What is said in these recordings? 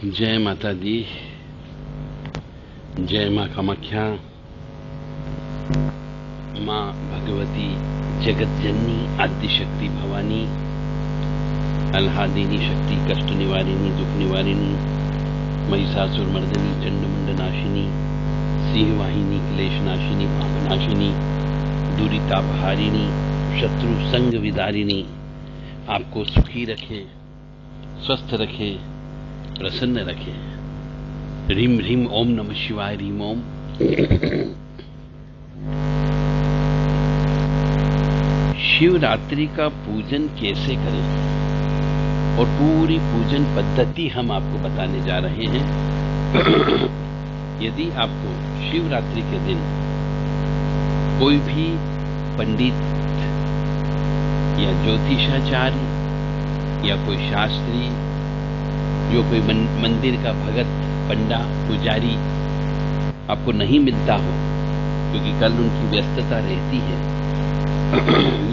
जय माता दी, जय मां कामाख्या, मां भगवती जगत जननी आदि शक्ति भवानी, अल्हादिनी शक्ति, कष्ट निवारिणी, दुख निवारिणी, महिषासुर मर्दिनी, चंडमुंड नाशिनी, सिंह वाहिनी, क्लेश नाशिनी, पाप नाशिनी, दुरितापहारिणी, शत्रु संग विदारिणी, आपको सुखी रखे, स्वस्थ रखे, प्रसन्न रखे। ह्रीम ह्रीम ओम नमः शिवाय ह्रीम ओम। शिवरात्रि का पूजन कैसे करें और पूरी पूजन पद्धति हम आपको बताने जा रहे हैं। यदि आपको शिवरात्रि के दिन कोई भी पंडित या ज्योतिषाचार्य या कोई शास्त्री, जो कोई मंदिर का भगत, पंडा, पुजारी आपको नहीं मिलता हो, क्योंकि कल उनकी व्यस्तता रहती है,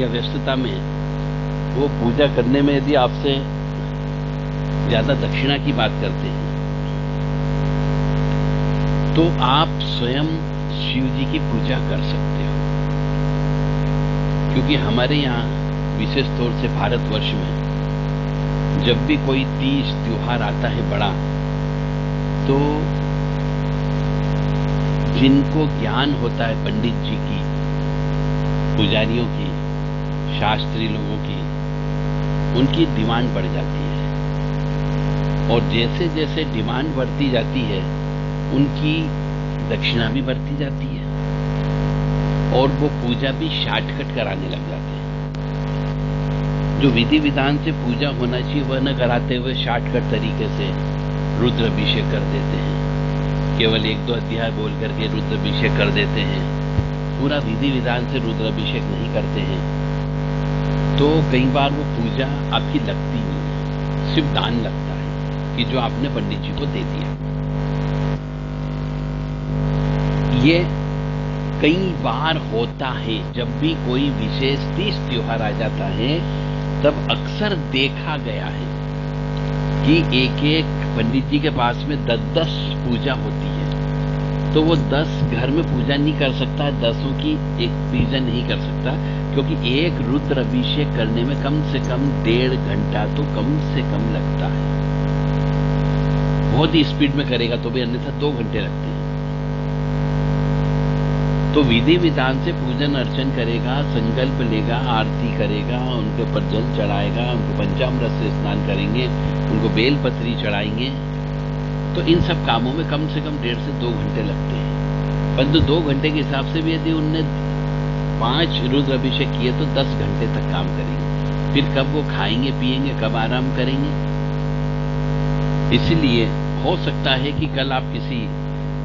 या व्यस्तता में वो पूजा करने में यदि आपसे ज्यादा दक्षिणा की बात करते हैं, तो आप स्वयं शिव जी की पूजा कर सकते हो। क्योंकि हमारे यहाँ विशेष तौर से भारतवर्ष में जब भी कोई तीज त्योहार आता है बड़ा, तो जिनको ज्ञान होता है पंडित जी की, पुजारियों की, शास्त्री लोगों की, उनकी डिमांड बढ़ जाती है। और जैसे जैसे डिमांड बढ़ती जाती है, उनकी दक्षिणा भी बढ़ती जाती है और वो पूजा भी शॉर्टकट कराने लग जाते हैं। जो विधि विधान से पूजा होना चाहिए वह न कराते हुए शॉर्टकट तरीके से रुद्राभिषेक कर देते हैं। केवल 1-2 अध्याय बोल करके रुद्राभिषेक कर देते हैं, पूरा विधि विधान से रुद्राभिषेक नहीं करते हैं। तो कई बार वो पूजा आपकी लगती नहीं है, सिर्फ दान लगता है कि जो आपने पंडित जी को दे दिया। ये कई बार होता है। जब भी कोई विशेष तीज त्योहार आ जाता है, तब अक्सर देखा गया है कि एक एक पंडित जी के पास में 10-10 पूजा होती है। तो वो 10 घर में पूजा नहीं कर सकता, 10 की एक पूजा नहीं कर सकता, क्योंकि एक रुद्र अभिषेक करने में कम से कम 1.5 घंटा तो कम से कम लगता है। बहुत ही स्पीड में करेगा तो भी, अन्यथा 2 घंटे लगते हैं। तो विधि विधान से पूजन अर्चन करेगा, संकल्प लेगा, आरती करेगा, उनके ऊपर जल चढ़ाएगा, उनको पंचामृत से स्नान करेंगे, उनको बेलपत्री चढ़ाएंगे, तो इन सब कामों में कम से कम 1.5 से 2 घंटे लगते हैं। परंतु 2 घंटे के हिसाब से भी यदि उनने 5 रुद्र अभिषेक किए तो 10 घंटे तक काम करेंगे। फिर कब वो खाएंगे पिएंगे, कब आराम करेंगे? इसलिए हो सकता है कि कल आप किसी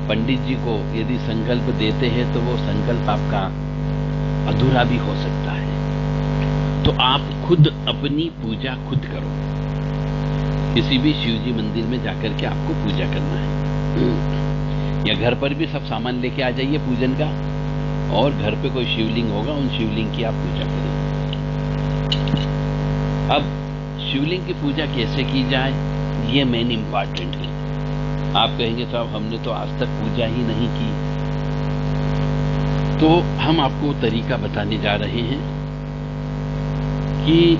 पंडित जी को यदि संकल्प देते हैं तो वो संकल्प आपका अधूरा भी हो सकता है। तो आप खुद अपनी पूजा खुद करो। किसी भी शिव जी मंदिर में जाकर के आपको पूजा करना है, या घर पर भी सब सामान लेके आ जाइए पूजन का, और घर पे कोई शिवलिंग होगा, उन शिवलिंग की आप पूजा करें। अब शिवलिंग की पूजा कैसे की जाए, ये मेन इंपॉर्टेंट है। आप कहेंगे साहब हमने तो आज तक पूजा ही नहीं की, तो हम आपको तरीका बताने जा रहे हैं कि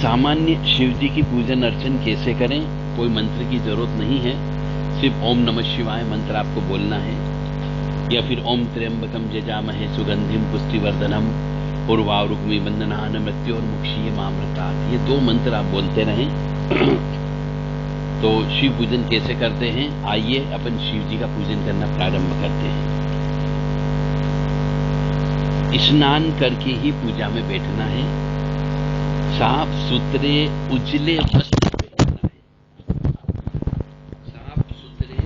सामान्य शिव जी की पूजन अर्चन कैसे करें। कोई मंत्र की जरूरत नहीं है, सिर्फ ओम नमः शिवाय मंत्र आपको बोलना है, या फिर ओम त्र्यंबकम जजामहे सुगंधिम पुष्टिवर्धनम उर्वारुक्मी बंधनान मृत्योर्मुक्षीयमामृतात्, ये 2 मंत्र आप बोलते रहें। तो शिव पूजन कैसे करते हैं, आइए अपन शिव जी का पूजन करना प्रारंभ करते हैं। स्नान करके ही पूजा में बैठना है। साफ सुथरे उजले वस्त्र पहनना है। साफ सुथरे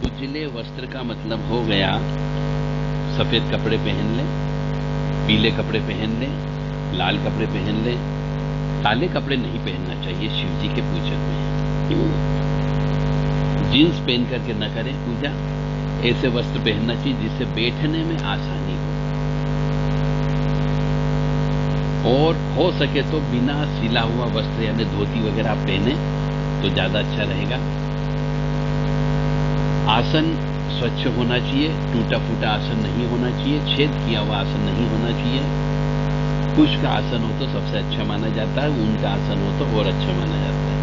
उजले वस्त्र का मतलब हो गया, सफेद कपड़े पहन लें, पीले कपड़े पहन लें, लाल कपड़े पहन लें। काले कपड़े नहीं पहनना चाहिए शिव जी के पूजन में। जीन्स पहन करके न करें पूजा, ऐसे वस्त्र पहनना चाहिए जिससे बैठने में आसानी हो। और हो सके तो बिना सिला हुआ वस्त्र यानी धोती वगैरह आप पहने, तो ज्यादा अच्छा रहेगा। आसन स्वच्छ होना चाहिए, टूटा फूटा आसन नहीं होना चाहिए, छेद किया हुआ आसन नहीं होना चाहिए। कुश का आसन हो तो सबसे अच्छा माना जाता है, ऊन का आसन हो तो और अच्छा माना जाता है।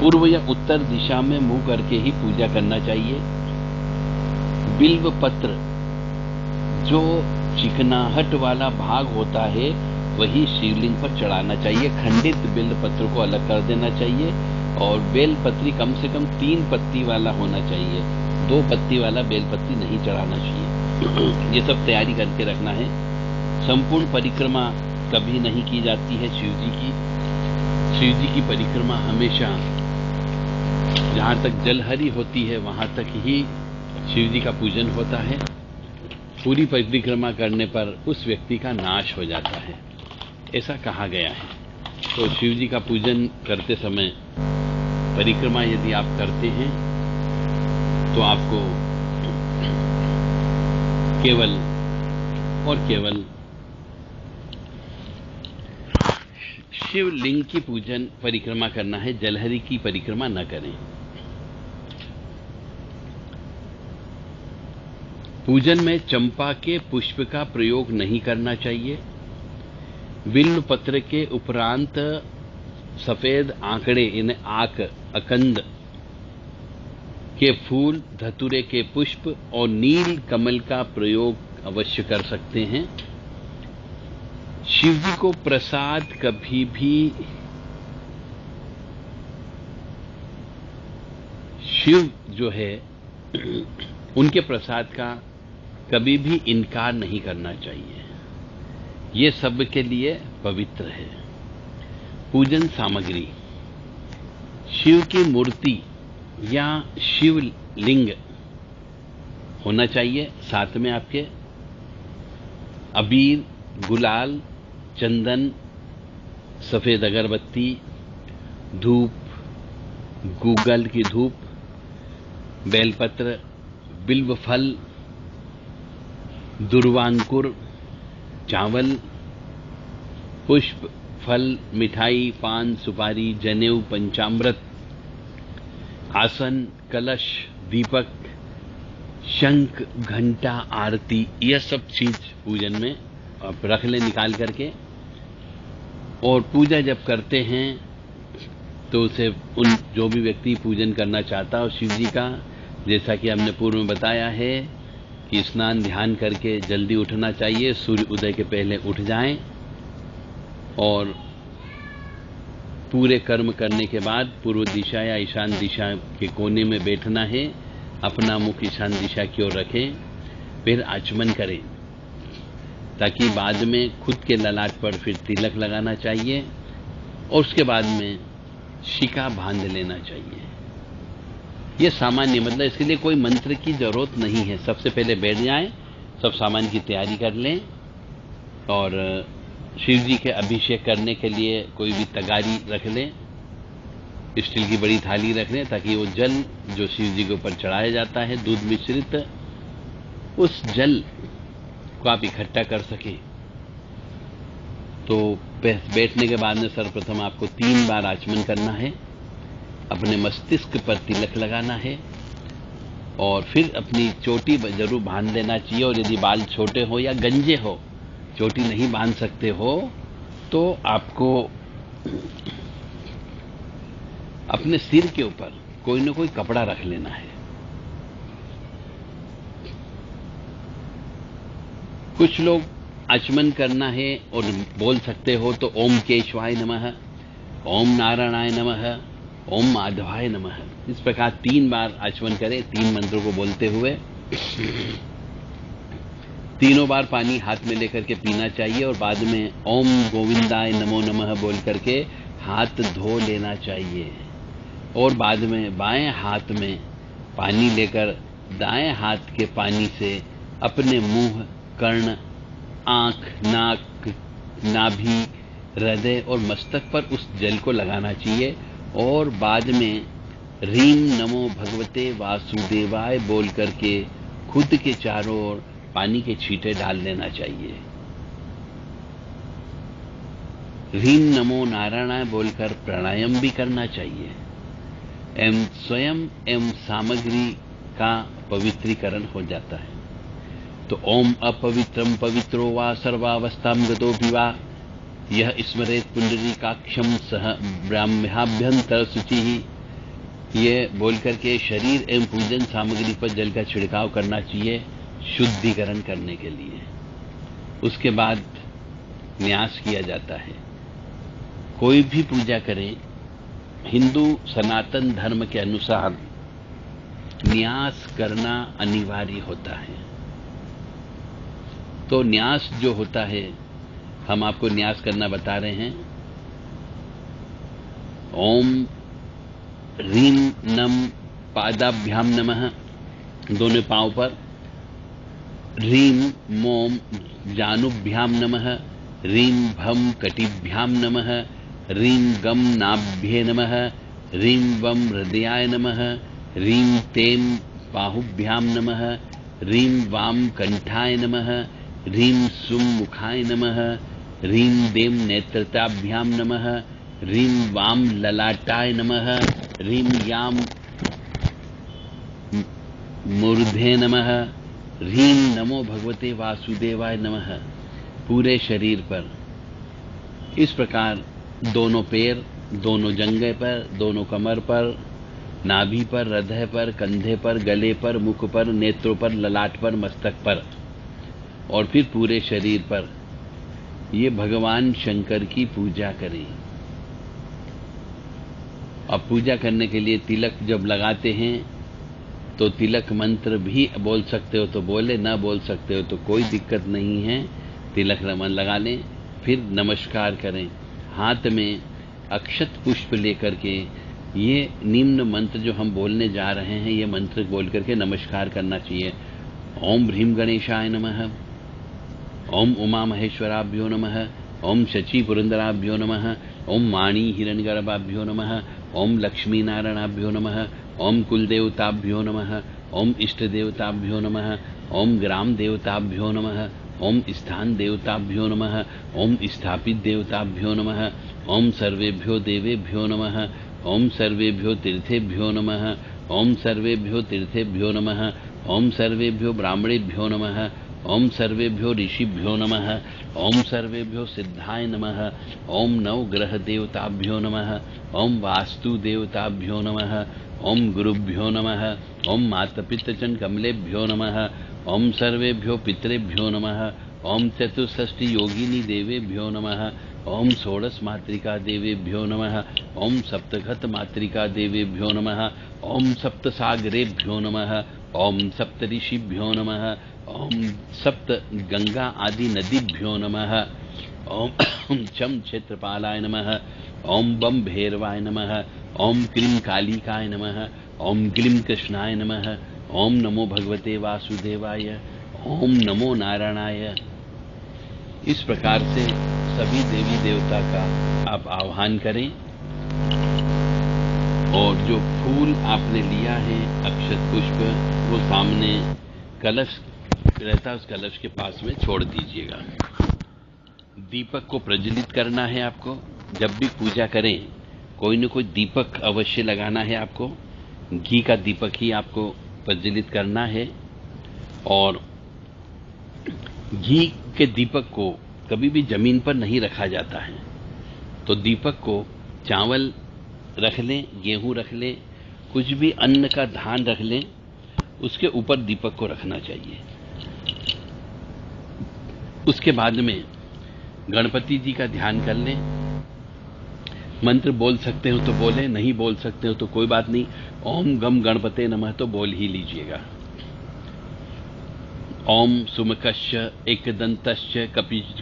पूर्व या उत्तर दिशा में मुंह करके ही पूजा करना चाहिए। बिल्व पत्र, जो चिकनाहट वाला भाग होता है वही शिवलिंग पर चढ़ाना चाहिए। खंडित बिल्व पत्र को अलग कर देना चाहिए और बेलपत्री कम से कम 3 पत्ती वाला होना चाहिए। 2 पत्ती वाला बेलपत्री नहीं चढ़ाना चाहिए। ये सब तैयारी करके रखना है। संपूर्ण परिक्रमा कभी नहीं की जाती है शिव जी की। शिव जी की परिक्रमा हमेशा जहां तक जलहरी होती है वहां तक ही शिव जी का पूजन होता है। पूरी परिक्रमा करने पर उस व्यक्ति का नाश हो जाता है, ऐसा कहा गया है। तो शिव जी का पूजन करते समय परिक्रमा यदि आप करते हैं तो आपको केवल और केवल शिवलिंग की पूजन परिक्रमा करना है, जलहरी की परिक्रमा न करें। पूजन में चंपा के पुष्प का प्रयोग नहीं करना चाहिए। बिल्व पत्र के उपरांत सफेद आंकड़े इन्हें आक, अकंद के फूल, धतूरे के पुष्प और नील कमल का प्रयोग अवश्य कर सकते हैं। शिव जी को प्रसाद कभी भी शिव जो है उनके प्रसाद का कभी भी इनकार नहीं करना चाहिए। ये सब के लिए पवित्र है। पूजन सामग्री, शिव की मूर्ति या शिवलिंग होना चाहिए। साथ में आपके अबीर, गुलाल, चंदन, सफेद अगरबत्ती, धूप, गूगल की धूप, बेलपत्र, बिल्व फल, दुर्वांकुर, चावल, पुष्प, फल, मिठाई, पान, सुपारी, जनेऊ, पंचामृत, आसन, कलश, दीपक, शंख, घंटा, आरती, यह सब चीज पूजन में आप रख लें निकाल करके। और पूजा जब करते हैं तो उसे उन जो भी व्यक्ति पूजन करना चाहता हो शिव जी का, जैसा कि हमने पूर्व में बताया है कि स्नान ध्यान करके जल्दी उठना चाहिए। सूर्य उदय के पहले उठ जाएं और पूरे कर्म करने के बाद पूर्व दिशा या ईशान दिशा के कोने में बैठना है। अपना मुख ईशान दिशा की ओर रखें, फिर आचमन करें ताकि बाद में खुद के ललाट पर फिर तिलक लगाना चाहिए और उसके बाद में शिका बांध लेना चाहिए। ये सामान्य, मतलब इसके लिए कोई मंत्र की जरूरत नहीं है। सबसे पहले बैठ जाएं, सब सामान की तैयारी कर लें और शिव जी के अभिषेक करने के लिए कोई भी तगारी रख लें, स्टील की बड़ी थाली रख लें ताकि वो जल जो शिव जी के ऊपर चढ़ाया जाता है दूध मिश्रित, उस जल को आप इकट्ठा कर सके। तो बैठने के बाद में सर्वप्रथम आपको 3 बार आचमन करना है, अपने मस्तिष्क पर तिलक लगाना है और फिर अपनी चोटी जरूर बांध लेना चाहिए। और यदि बाल छोटे हो या गंजे हो, चोटी नहीं बांध सकते हो, तो आपको अपने सिर के ऊपर कोई न कोई कपड़ा रख लेना है। कुछ लोग आचमन करना है और बोल सकते हो तो ओम केशवाय नमः, ओम नारायणाय नमः, ओम माधवाय नमः, इस प्रकार 3 बार आचमन करें 3 मंत्रों को बोलते हुए। तीनों बार पानी हाथ में लेकर के पीना चाहिए और बाद में ओम गोविंदाय नमो नमः बोल करके हाथ धो लेना चाहिए। और बाद में बाएं हाथ में पानी लेकर दाएं हाथ के पानी से अपने मुंह, कर्ण, आंख, नाक, नाभि, हृदय और मस्तक पर उस जल को लगाना चाहिए और बाद में रीम नमो भगवते वासुदेवाय बोल करके खुद के चारों ओर पानी के छींटे डाल देना चाहिए। ह्रीं नमो नारायणाय बोलकर प्राणायाम भी करना चाहिए। एवं स्वयं एवं सामग्री का पवित्रीकरण हो जाता है। तो ओम अपवित्रम पवित्रो वा सर्वावस्थाम गतोऽपि वा यह स्मरेत पुंडरीकाक्षम सह ब्राह्म्याभ्यंतर शुचि। ये बोल करके शरीर एवं पूजन सामग्री पर जल का छिड़काव करना चाहिए शुद्धिकरण करने के लिए। उसके बाद न्यास किया जाता है। कोई भी पूजा करे, हिंदू सनातन धर्म के अनुसार न्यास करना अनिवार्य होता है। तो न्यास जो होता है, हम आपको न्यास करना बता रहे हैं। ओम ह्रीं नम पादाभ्याम नमः, दोनों पांव पर। ह्रीं मोम जानुभ्याम नमः। ह्रीं भम कटिभ्याम नमः। ह्रीं गम नाभ्ये नमः। ह्रीं वम हृदयाय नमः। ह्रीं तें बाहुभ्याम नमः। ह्रीं वाम कंठाय नमः। ह्रीं सुम मुखाय नमः। ह्रीं दें नेत्रताभ्याम नमः। ह्रीं वाम ललाटाय नमः। ह्रीं याम मूर्धे नमः। ह्रीं नमो भगवते वासुदेवाय नमः। पूरे शरीर पर इस प्रकार, दोनों पैर, दोनों जंघे पर, दोनों कमर पर, नाभि पर, हृदय पर, कंधे पर, गले पर, मुख पर, नेत्रों पर, ललाट पर, मस्तक पर और फिर पूरे शरीर पर ये भगवान शंकर की पूजा करें। अब पूजा करने के लिए तिलक जब लगाते हैं तो तिलक मंत्र भी बोल सकते हो तो बोले, ना बोल सकते हो तो कोई दिक्कत नहीं है, तिलक रमन लगा लें। फिर नमस्कार करें, हाथ में अक्षत पुष्प लेकर के ये निम्न मंत्र जो हम बोलने जा रहे हैं, ये मंत्र बोल करके नमस्कार करना चाहिए। ओम ह्रीं गणेशाय नमः। ओम उमा महेश्वराभ्यो नमः। ओम शची पुरंदराभ्यो नमः। ओम वाणी हिरण्यगर्भाभ्यो नमः। ओम लक्ष्मी नारायणाभ्यो नमः। ओम कुलदेवताभ्यो नमः। ओम इष्ट देवताभ्यो नमः। ओम ग्राम देवताभ्यो नमः। ओम स्थान देवताभ्यो नमः। ओम स्थापित देवताभ्यो नमः। ओम सर्वेभ्यो देवेभ्यो नमः। ओम सर्वेभ्यो तीर्थेभ्यो नमः। ओम सर्वेभ्यो तीर्थेभ्यो नमः। ओम सर्वेभ्यो ब्राह्मणेभ्यो नमः। ओम सर्वेभ्यो ऋषिभ्यो नमः। ओम सर्वेभ्यो सिद्धाय नमः। ओम नवग्रह देवताभ्यो नमः। ओम वास्तु देवताभ्यो नमः। ओम गुरुभ्यो नमः। ओम मातपितृचन कमलेभ्यो नमः। ओम सर्वेभ्यो पितरेभ्यो नमः। ओम चतुष्षष्टि योगिनी देवेभ्यो नमः। ओम षोडश मातृका देवेभ्यो नमः। ओम सप्तघत मातृका देवेभ्यो नमः। ओम सप्तसागरेभ्यो नमः। ओम सप्तऋषिभ्यो नमः। ओम सप्त गंगा आदि नदीभ्यो नमः। ओम चम क्षेत्रपालाय नमः। ओम बम भैरवाय नमः। ओम क्लीं कालिकाय नमः। ओम क्लीं कृष्णाय नमः। ओम नमो भगवते वासुदेवाय। ओम नमो नारायणाय। इस प्रकार से सभी देवी देवता का आप आह्वान करें और जो फूल आपने लिया है, अक्षत पुष्प, वो सामने कलश रहता है, उस कलश के पास में छोड़ दीजिएगा। दीपक को प्रज्वलित करना है आपको। जब भी पूजा करें कोई न कोई दीपक अवश्य लगाना है आपको। घी का दीपक ही आपको प्रज्वलित करना है। और घी के दीपक को कभी भी जमीन पर नहीं रखा जाता है। तो दीपक को चावल रख लें, गेहूं रख लें, कुछ भी अन्न का धान रख लें, उसके ऊपर दीपक को रखना चाहिए। उसके बाद में गणपति जी का ध्यान कर लें। मंत्र बोल सकते हो तो बोले, नहीं बोल सकते हो तो कोई बात नहीं। ओम गम गणपते नमः तो बोल ही लीजिएगा। ओम सुमुखश्च एकदन्तश्च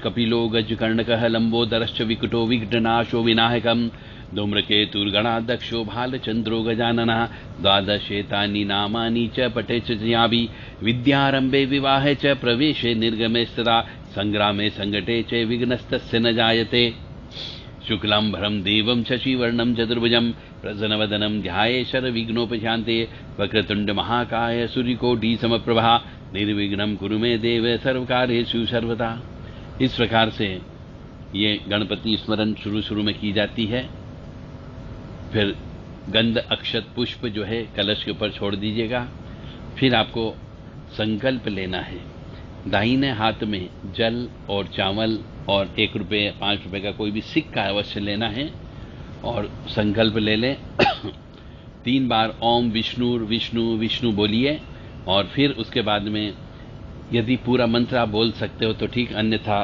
कपिलो गजकर्णकः लंबोदरश्च विकटो विघ्ननाशो विनायकम् धूम्रकेतुर्गणाध्यक्षो भालचंद्रो गजाननः द्वादशेतानि नामानि च पठे च याभि विद्यारंभे विवाहे च प्रवेशे निर्गमे सदा संग्रामे संकटे च विघ्नस्तस्य न जायते। शुक्लांबरं देवं शशिवर्णं चतुर्भुजं प्रसन्नवदनं ध्याये सर्वविघ्नोपशान्ते वक्रतुण्ड महाकाय सूर्यकोटि समप्रभा निर्विघ्नं कुरु मे देव सर्वकार्येषु सर्वदा। इस प्रकार से ये गणपति स्मरण शुरू में की जाती है। फिर गंध अक्षत पुष्प जो है कलश के ऊपर छोड़ दीजिएगा। फिर आपको संकल्प लेना है। दाहिने हाथ में जल और चावल और 1 रुपये 5 रुपये का कोई भी सिक्का अवश्य लेना है और संकल्प ले लें। 3 बार ओम विष्णु विष्णु विष्णु बोलिए और फिर उसके बाद में यदि पूरा मंत्र आप बोल सकते हो तो ठीक, अन्यथा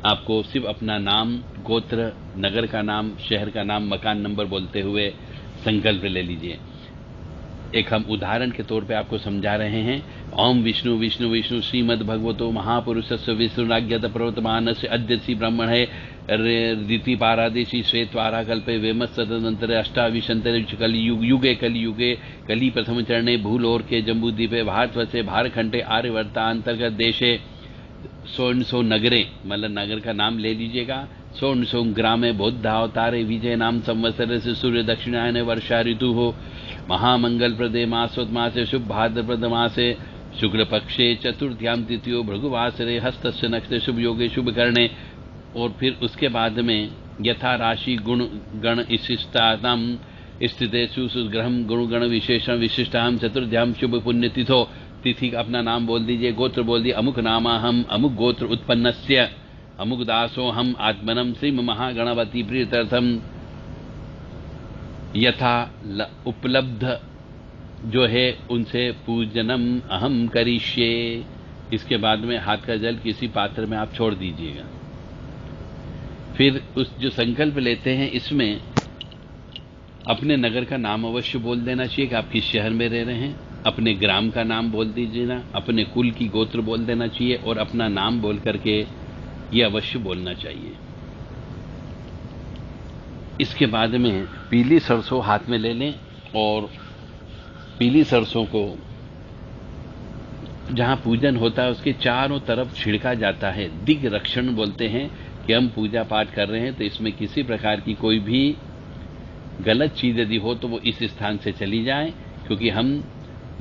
आपको सिर्फ अपना नाम, गोत्र, नगर का नाम, शहर का नाम, मकान नंबर बोलते हुए संकल्प ले लीजिए। एक हम उदाहरण के तौर पे आपको समझा रहे हैं। ओम विष्णु विष्णु विष्णु श्रीमद् भगवतो महापुरुषस्य विष्णुराज्ञत प्रवर्तमानस्य अद्यसि ब्रह्मणे रीति पारादेशी श्वेतवारा कल्पे वेमस्तदनंतरे अष्टाविशंतरे कलियुगे कलियुगे कली प्रथम चरणे भूलोर के जम्बूद्वीपे भारतवर्षे भारखंडे आर्यवर्ता अंतर्गत देशे सो नगरे, मतलब नगर का नाम ले लीजिएगा। सो ग्रामे बौद्धावतारे विजय नाम संवत्सरे से सूर्य दक्षिणायने वर्षा ऋतु हो, महामंगल प्रदे मासोत मासे शुभ भाद्रपद मासे शुक्ल पक्षे चतुर्थ्याम तिथियो भृगुवासरे हस्तस्य नक्षत्रे शुभ योगे शुभ करणे। और फिर उसके बाद में यथा राशि गुण गण विशिष्टातम स्थितेषु सुग्रहम गुण गण विशेषण विशिष्टाम चतुर्ध्याम शुभ पुण्य तिथो। तिथि का अपना नाम बोल दीजिए, गोत्र बोल दिए, अमुक नामा हम अमुक गोत्र उत्पन्नस्य अमुक दासो हम आत्मनम श्री महागणपति प्रीत्यर्थम यथा उपलब्ध जो है उनसे पूजनम अहम करिष्ये। इसके बाद में हाथ का जल किसी पात्र में आप छोड़ दीजिएगा। फिर उस जो संकल्प लेते हैं इसमें अपने नगर का नाम अवश्य बोल देना चाहिए कि आप किस शहर में रह रहे हैं। अपने ग्राम का नाम बोल दीजिए ना, अपने कुल की गोत्र बोल देना चाहिए और अपना नाम बोल करके ये अवश्य बोलना चाहिए। इसके बाद में पीली सरसों हाथ में ले लें और पीली सरसों को जहां पूजन होता है उसके चारों तरफ छिड़का जाता है। दिग् रक्षण बोलते हैं कि हम पूजा पाठ कर रहे हैं तो इसमें किसी प्रकार की कोई भी गलत चीज यदि हो तो वो इस स्थान से चली जाए, क्योंकि हम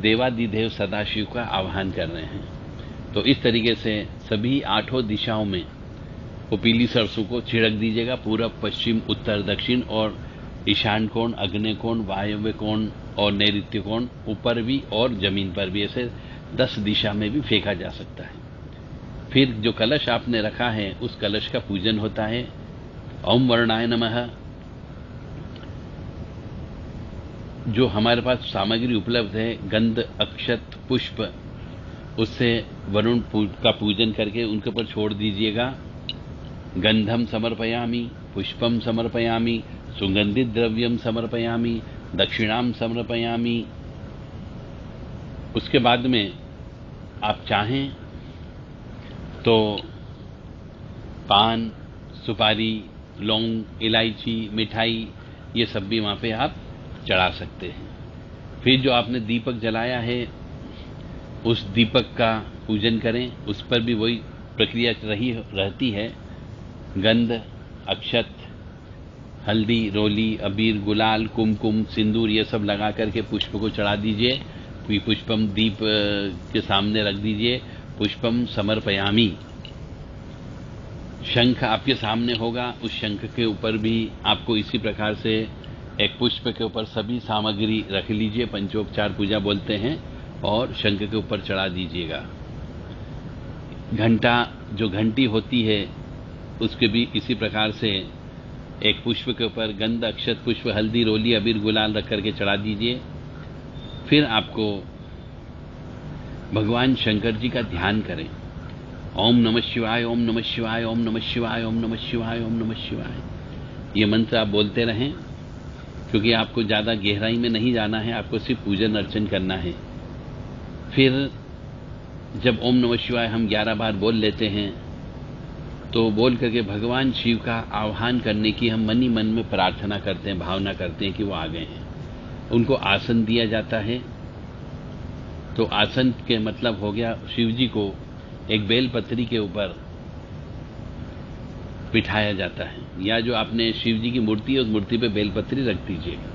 देवादिदेव सदाशिव का आह्वान कर रहे हैं। तो इस तरीके से सभी 8 दिशाओं में वो पीली सरसों को छिड़क दीजिएगा। पूरब, पश्चिम, उत्तर, दक्षिण और ईशान कोण, अग्नि कोण, वायव्य कोण और नैऋत्य कोण, ऊपर भी और जमीन पर भी, ऐसे 10 दिशा में भी फेंका जा सकता है। फिर जो कलश आपने रखा है उस कलश का पूजन होता है। ओम वर्णाय नमः। जो हमारे पास सामग्री उपलब्ध है, गंध अक्षत पुष्प, उससे वरुण का पूजन करके उनके ऊपर छोड़ दीजिएगा। गंधम समर्पयामि, पुष्पम समर्पयामि, सुगंधित द्रव्यम समर्पयामि, दक्षिणाम समर्पयामि। उसके बाद में आप चाहें तो पान, सुपारी, लौंग, इलायची, मिठाई, ये सब भी वहां पे आप चढ़ा सकते हैं। फिर जो आपने दीपक जलाया है उस दीपक का पूजन करें। उस पर भी वही प्रक्रिया रहती है। गंध, अक्षत, हल्दी, रोली, अबीर, गुलाल, कुमकुम, सिंदूर ये सब लगा करके पुष्प को चढ़ा दीजिए। पुष्पम दीप के सामने रख दीजिए। पुष्पम समर्पयामि। शंख आपके सामने होगा, उस शंख के ऊपर भी आपको इसी प्रकार से एक पुष्प के ऊपर सभी सामग्री रख लीजिए, पंचोपचार पूजा बोलते हैं, और शंख के ऊपर चढ़ा दीजिएगा। घंटा, जो घंटी होती है उसके भी इसी प्रकार से एक पुष्प के ऊपर गंध, अक्षत, पुष्प, हल्दी, रोली, अबीर, गुलाल रख करके चढ़ा दीजिए। फिर आपको भगवान शंकर जी का ध्यान करें। ओम नमः शिवाय, ओम नमः शिवाय, ओम नमः शिवाय, ओम नमः शिवाय, ओम नमः शिवाय। ये मंत्र आप बोलते रहें, क्योंकि आपको ज्यादा गहराई में नहीं जाना है, आपको सिर्फ पूजन अर्चन करना है। फिर जब ओम नमः शिवाय हम 11 बार बोल लेते हैं तो बोल करके भगवान शिव का आह्वान करने की हम मन ही मन में प्रार्थना करते हैं, भावना करते हैं कि वो आ गए हैं। उनको आसन दिया जाता है। तो आसन के मतलब हो गया शिव जी को एक बेलपत्री के ऊपर बिठाया जाता है, या जो आपने शिव जी की मूर्ति है उस मूर्ति पे बेलपत्री रख दीजिएगा।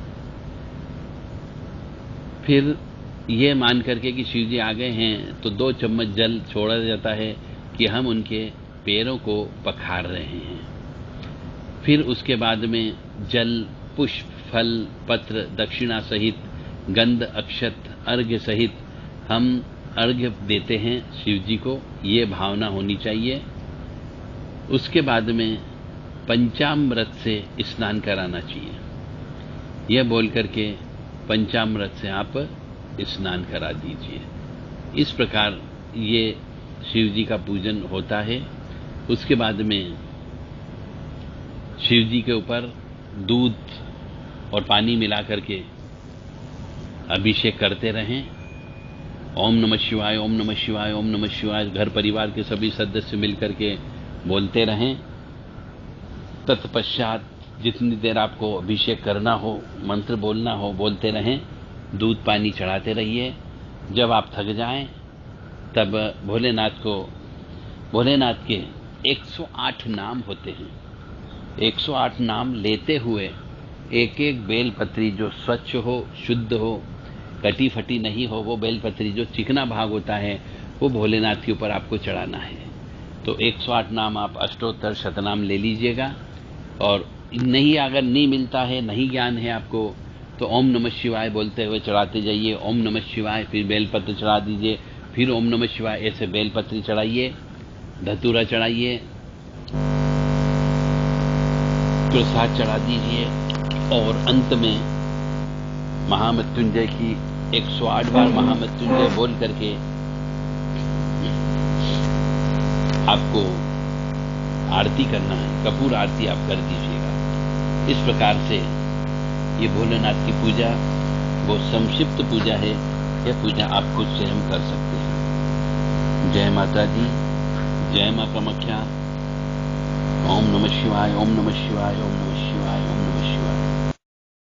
फिर ये मान करके कि शिव जी आ गए हैं तो 2 चम्मच जल छोड़ा जाता है कि हम उनके पैरों को पखार रहे हैं। फिर उसके बाद में जल, पुष्प, फल, पत्र, दक्षिणा सहित, गंध, अक्षत, अर्घ्य सहित हम अर्घ्य देते हैं शिव जी को, ये भावना होनी चाहिए। उसके बाद में पंचामृत से स्नान कराना चाहिए। यह बोल करके पंचामृत से आप स्नान करा दीजिए। इस प्रकार ये शिव जी का पूजन होता है। उसके बाद में शिव जी के ऊपर दूध और पानी मिला करके अभिषेक करते रहें। ओम नमः शिवाय, ओम नमः शिवाय, ओम नमः शिवाय घर परिवार के सभी सदस्य मिलकर के बोलते रहें। तत्पश्चात जितनी देर आपको अभिषेक करना हो, मंत्र बोलना हो, बोलते रहें। दूध पानी चढ़ाते रहिए। जब आप थक जाएं तब भोलेनाथ के 108 नाम होते हैं। 108 नाम लेते हुए एक एक बेलपत्री जो स्वच्छ हो, शुद्ध हो, कटी फटी नहीं हो, वो बेलपत्री जो चिकना भाग होता है वो भोलेनाथ के ऊपर आपको चढ़ाना है। तो 108 नाम आप अष्टोत्तर शतनाम ले लीजिएगा। और नहीं, अगर नहीं मिलता है, नहीं ज्ञान है आपको, तो ओम नमः शिवाय बोलते हुए चढ़ाते जाइए। ओम नमः शिवाय, फिर बेलपत्र चढ़ा दीजिए, फिर ओम नमः शिवाय, ऐसे बेलपत्री चढ़ाइए, धतूरा चढ़ाइए, प्रसाद चढ़ा दीजिए। और अंत में महामृत्युंजय की 108 बार महामृत्युंजय बोल करके आपको आरती करना है। कपूर आरती आप कर दीजिएगा। इस प्रकार से ये भोलेनाथ की पूजा वो संक्षिप्त पूजा है। यह पूजा आप खुद स्वयं कर सकते हैं। जय माता दी, जय मां कामाख्या। ओम नमः शिवाय, ओम नमः शिवाय, ओम नमः शिवाय, ओम नमः शिवाय।